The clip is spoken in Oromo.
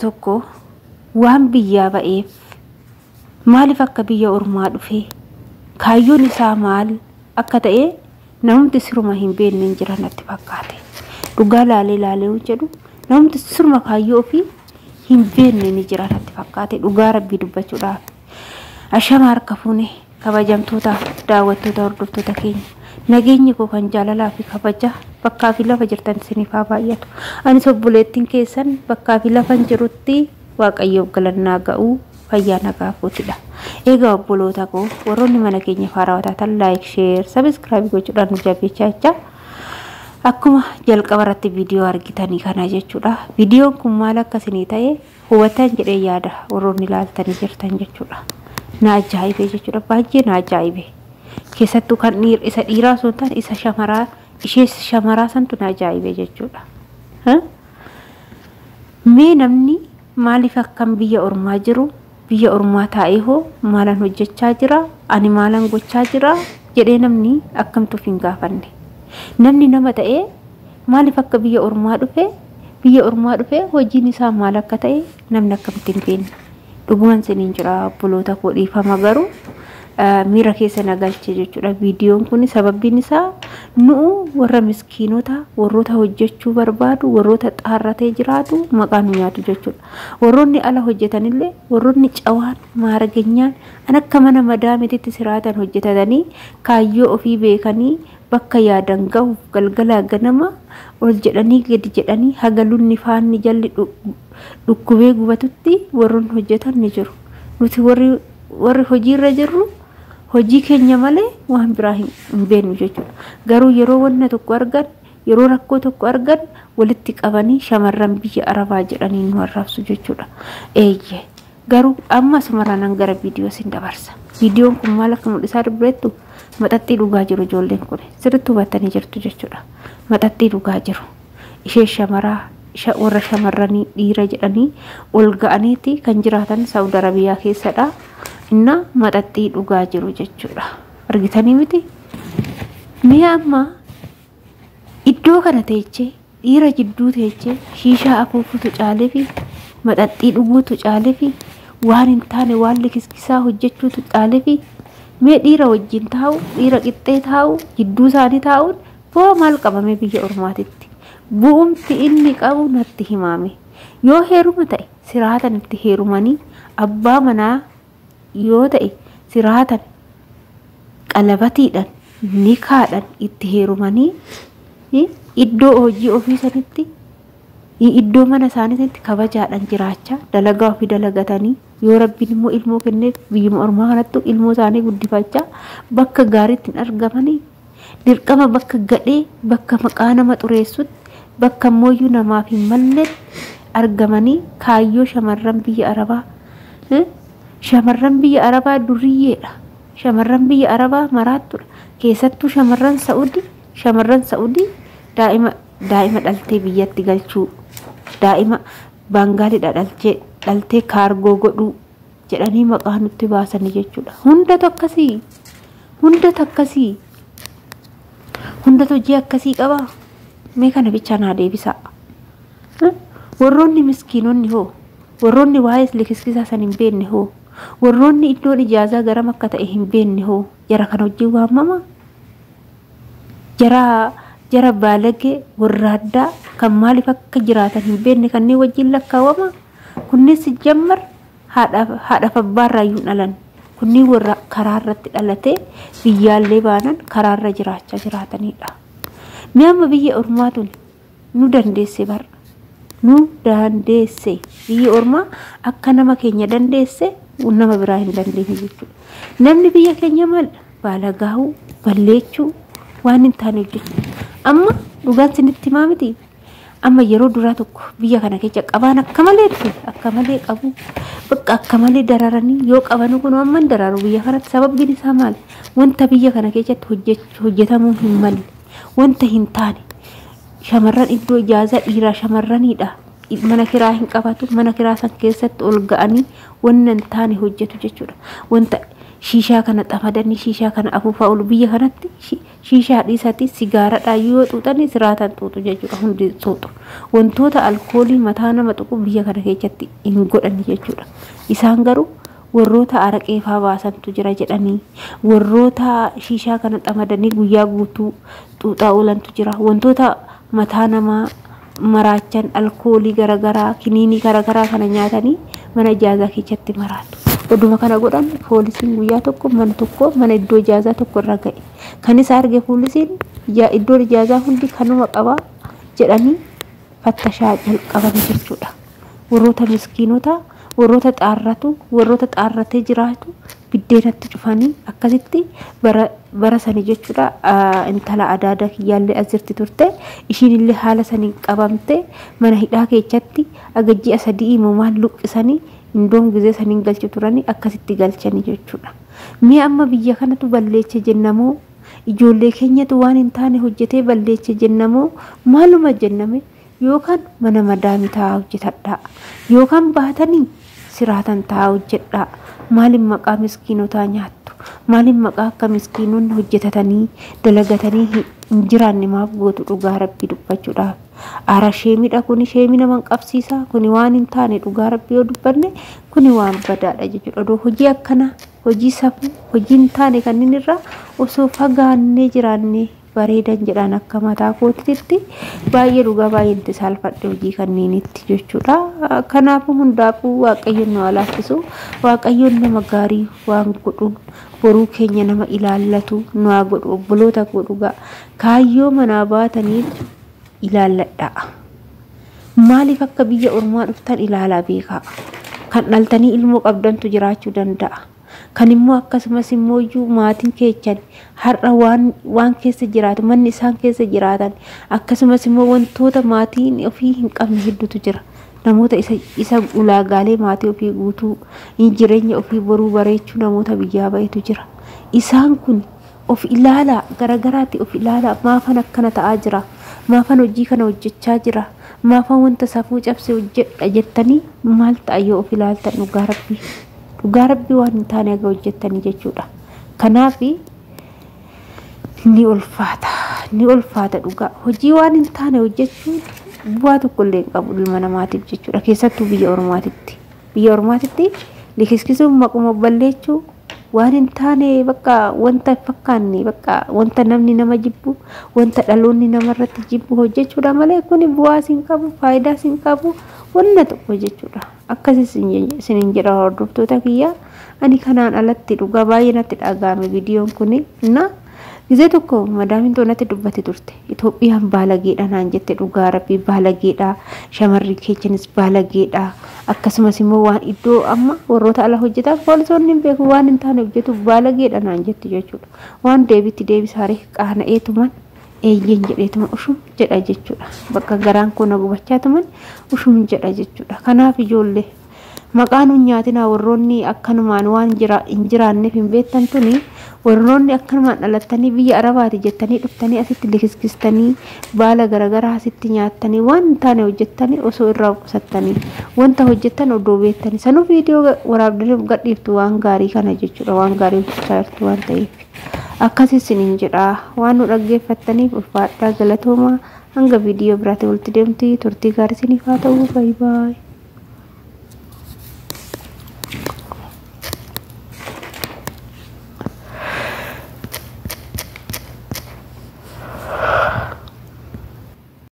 tokko waan biyyaa ba'eef maaliif akka biyya ormaa dhufe kaayyoon isaa maal akka ta'e namumti siruma hin beekne jira natti fakkaate. Dhugaa laalee jedhu namumti siruma kaayyoo fi hin beekne ni jira natti fakkaate. Dhugaa rabbii dubbachuudhaaf ashama harka fuune kabajamtootaaf daawwattoota hordoftoota keenya nageenyi koo kan jaalalaa fi kabaja bakkaa fi lafa jirtan isiniif haa baay'atu. Anis obboleettiin keessan bakkaa fi lafan jirutti waaqayyoof galannaa ga'uu fayyaa nagaa kootidha. Egaa obboloota koo warroonni mana keenya faarawwataa tan like share subscribe gochuudhaan nu jabeeffachaa akkuma jalqaba irratti viidiyoo argitanii kana jechuudha. Viidiyoon kun maal akkasinii ta'e hubatan jedhee yaada warroonni ilaaltanii jirtan jechuudha. Na ajaa'ibe jechuudha, baay'ee na ajaa'ibe. Keessattuu kan isa dhiiraa osoo hin taane isa shamaraa ishee shamaraa santu na ajaa'ibe jechuudha. Mee namni maaliif akkam biyya ormaa jiru biyya ormaa taa'ee hoo maalan hojjechaa jira ani maalan gochaa jira jedhee namni akkamtuuf hin gaafanne. Namni nama ta'ee maaliif akka biyya ormaa dhufe hojiin isaa maal akka ta'e namni akkamitti hin beekne. Dhuguman siniin jira obboloota koo dhiifama garuu miira keessa nagalche jechuudha. Viidiyoon kun sababiin isaa nu warra miskiinota warroota hojjechuu barbaadu warroota xaarratee jiraatu maqaa nu nyaatu jechuudha. Warroonni ala hojjetanillee warroonni cawaan maaraganyaan an akka mana madaamititti siraatan hojjetatanii kaayyoo ofii beekanii bakka yaadan gahuuf galgala ganama ol jedhanii gadi jedhanii hagalunni faanni jalli dhukkubee gubatutti warroonni hojjetan ni jiru. Nuti warri hojiirra jirru hojii keenya malee waan biraa hin beeknu jechuudha. Garuu yeroo wanna tokko argan yeroo rakkoo tokko argan walitti qabanii shamarran biyya arabaa jedhanii nu arrabsu jechuudha. Eeyyee garuu amma sumaraan gara viidiyoo sin dabarsa. Viidiyoon kun maal akka mul'isaa dubbattu maxaxxii dhugaa jiru ijoolleen kun sirriitti hubattanii jirtu jechuudha. Maxaxxii dhugaa jiru. Ishee shamaraa warra shamarranii dhiira jedhanii ol ga'aniiti kan jiraatan Saudi Arabiyaa keessadha. Inna maxaxxii dhugaa jiru jechuudha. Argitanii miti? Mee amma iddoo kana teechee dhiira jidduu teechee shiishaa afuufutu caalee fi maxaxxii dhuguutu caalee fi waan hin taane waan likiskisaa hojjechuutu caalee fi mee dhiira wajjin taa'u dhiira qixxee taa'u jidduu isaanii taa'uun boo maal qabame biyya ormaatitti bu'umti inni qabu natti himame. Yoo heeruma ta'e siraatan itti heerumanii abbaa manaa yoo ta'e siraatan qalabatiidhaan nikaadhaan itti heerumanii iddoo hojii ofii sanitti iddoo mana isaaniitti kabajaadhaan jiraachaa dalagaa ofii dalagatanii yoo rabbiin immoo ilmoo kenneef biyyuma ormaa kanatti ilmoo isaanii guddifachaa bakka gaariitti argamanii dirqama bakka gadhee bakka maqaa nama xureessutti bakka mooyyuu namaaf hin malle argamanii kaayyoo shamarran biyya arabaa shamarran biyya arabaa duriyyeedha. Shamarran biyya arabaa maraattuudha. Keessattuu shamarran Saudi daa'ima dhaltee biyyatti galchuu daa'ima baangaaliidha dhaltee kaargoo godhuu jedhanii maqaa nutti baasanii jechuudha. Hundatu akkasii hundatu hojii akkasii qaba. Mee kana bichaa naa deebisaa. Warroonni miskiinonni hoo warroonni waa'ee likiskisaa san hin beekne hoo warroonni iddoon ijaazaa garam akka ta'e hin beekne hoo jara kana wajjin waamama. Jara baalagee warra addaa kan maaliif akka jiraatan hin beekne kanneen wajjin lakkaawama. Kunis jammar haadhaaf abbaarraa iyyuu dhalan. Kunniin warra karaa irratti dhalatee biyyaallee baanan karaa irra jiraachaa jiraatanidha. Mee amma biyya ormaatuun nu dandeesse bara. Nu dandeesse biyya ormaa akka nama keenya dandeesse nama biraa hin dandeenye jechuudha. Namni biyya keenya maal baalagaahuu balleechuu waan hin taane hojjechuu. Amma dhugaan sinitti himaa miti. Amma yeroo duraa tokko biyya kana keessa qabaan akka malee qabu bakka akka malee dararanii yoo qaban kun amma dararu biyya kanatti sababbiin isaa maal wanta biyya kana keessatti hojjetamuu hin malle wanta hin taane shamarran iddoo ijaazaa dhiiraa shamarraniidha. Mana kiraa hin qabatu mana kiraa san keessatti ol ga'anii wanna hin taane hojjetu jechuudha. Wanta shiishaa kana xamadanii shiishaa kana afuufaa ol biyya kanatti shiishaa dhiisatti sigaaradhaa yoo xuuxanii siraatan xuuxu jechuudha. Hundi xuuxu wantoota alkoolii mataa nama tuqu biyya kana keessatti hin godhani jechuudha. Isaan garuu warroota araqeefaa baasantu jira jedhanii warroota shiishaa kana xamadanii guyyaa guutuu xuuxaa oolantu jira. Wantoota mataa namaa maraachan alkoolii garagaraa kiniinii garagaraa kana nyaatanii mana ijaazaa keessatti maraatu. Oduma kana godhan poolisiin guyyaa tokko mana iddoo ijaazaa tokko irra ga'e. Kan isa arge poolisiin iddoo ijaazaa hundi kanuma qaba jedhanii fattashaa jalqaban jechuudha. Warroota miskiinota warroota xaarratee jiraatu biddeenatti cufanii akkasitti bara sanii jechuudha. Intala adaada kiyyaallee asirti turte ishiin illee haala sanii qabamte mana hidhaa keessatti agajjii asadii imamaan luqqisanii indoom gizee saniin galchu turanii akkasitti galchanii jechuudha. Mi'a amma biyya kanatu balleeche jennamoo ijoollee keenyatu waan hin taane hojjetee balleeche jennamoo maaluma jenname yookaan mana madaami taa'aa hojjetadhaa yookaan baatanii siraatan taa'aa hojjedhaa. Maalin maqaa miskiinotaa nyaattu? Maalin maqaa akka miskiinonni hojjetatanii dalagatanii hin jiraanne maaf gootu? Dhugaa rabbii dubbachuudhaaf. Ara sheemidha kuni sheemi naman qabsiisa kuni waan hin taane dhugaa rabbii yoo dubbanne kuni waan badaadha jechuudha. Odoo hojii akkana hojii safuu hojii hin taane kanneen irraa osoo fagaannee jiraannee bareedan jedhaan akka mataa kootitti baay'ee dhugaa baay'ee itti saalfadhe hojii kanneenitti jechuudha. Kanaafuu hundaafuu waaqayyoon nu alaaffisu waaqayyoon nama gaarii waan godhu boruu keenya nama ilaallatu nu haa godhu obboloota koo dhugaa kaayyoo manaa baataniif ilaalladhaa. Maaliif akka biyya ormaa dhuftan ilaalaa beekaa. Kan dhaltanii ilmoo qabdantu jiraachuu danda'a. Kan immoo akkasumas immoo maatiin keessan har'a waan keessa jiraatu manni isaan keessa jiraatan akkasumas immoo wantoota maatiin ofii hin qabne hedduutu jira. Namoota isa ulaagaalee maatii ofii guutuu jireenya ofii boruu bareechuu namoota biyyaa bahetu jira. Isaan kun of ilaalaa garagaraatti of ilaalaa maafan akkana ta'aa jira. Maafan hojii kana hojjechaa jira. Maafan wanta safuu cabse hojjedha jettanii maal ta'a yoo of ilaaltan dhugaa rabbii. Dhugaa rabbii waan hin taane aga hojjettanii jechuudha. Kanaaf ni ulfaata dhugaa. Hojii waan hin taane hojjechuun bu'aa tokkollee hin qabu ilma namaatiif jechuudha. Keessattuu biyya ormaatitti. Biyya ormaatitti likiskisuun maquma balleechuu waan hin taane bakka wanta fakkaanne bakka wanta namni nama jibbu wanta dhaloonni namarratti jibbu hojjechuudha malee kuni bu'aa sin qabu faayidaa sin qabu wanna tokko jechuudha. Akkasis isinin jedha hordoftoota kiyya ani kanaan alatti dhugaa baay'ee natti dhagahame viidiyoon kuni na gizee tokko madaamin toonatti dubbate turte Itoophiyaan baalageedha naan jette dhugaa rabbii baalageedha shamarri keessanis baalageedha akkasumas immoo waan iddoo amma warroota ala hojjetan poolisoonni hin beeku waan hin taane hojjetu baalageedha naan jette jechuudha. Waan deebisaaree qaana'eetuman eeyyen jedheetuma ushum jedha jechuudha. Bakka garaan koo na gubachaatuman ushum jedha jechuudha. Kanaaf ijoollee maqaan nyaatina warroonni akkanumaan waan hin jiraanneef hin beektan tuni warroonni akkanumaan dhalattanii biyya arabaati jettanii dhuftanii asitti likiskistanii baala garagaraa asitti nyaattanii waan hin taane hojjettanii osoo irraa qusattanii wanta hojjettan odoo beektanii sanuu viidiyoo waraabdanii gadhiiftu waan gaarii kana jechuudha. Waan gaarii hojjechaa jirtu waan ta'eef akkasis isiniin jedha. Waan nu dhaggeeffattaniif ulfaadhaa galatooma. Hanga viidiyoo biraatti walitti deemtii turtii gaarii isiniif haa ta'u. Baay'ee.